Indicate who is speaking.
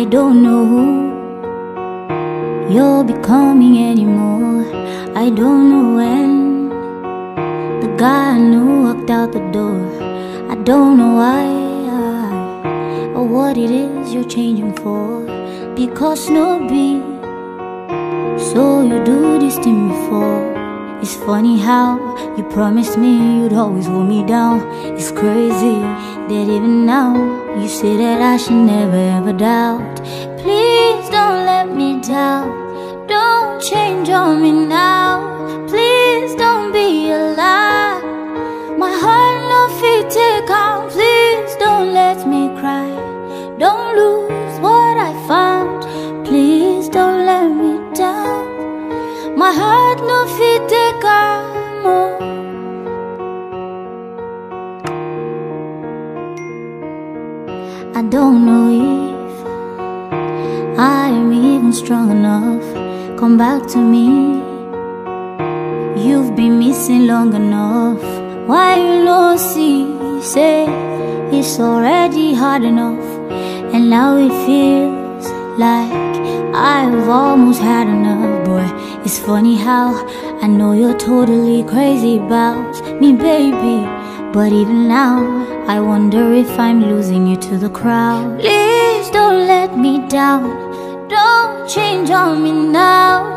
Speaker 1: I don't know who you're becoming anymore. I don't know when the guy I knew walked out the door. I don't know why or what it is you're changing for. Because no beat, so you do this thing before. It's funny how you promised me you'd always hold me down. It's crazy that even now you say that I should never ever doubt. Please don't let me down. Don't change on me now. Please don't be a lie. My heart no fit take on. Please don't let me cry. Don't lose what I found. Please don't let me down. My heart no fit take on. I don't know if I am even strong enough. Come back to me. You've been missing long enough. Why you no see? Say it's already hard enough. And now it feels like I've almost had enough. Boy, it's funny how I know you're totally crazy about me, baby. But even now, I wonder if I'm losing you to the crowd. Please don't let me down. Don't change on me now.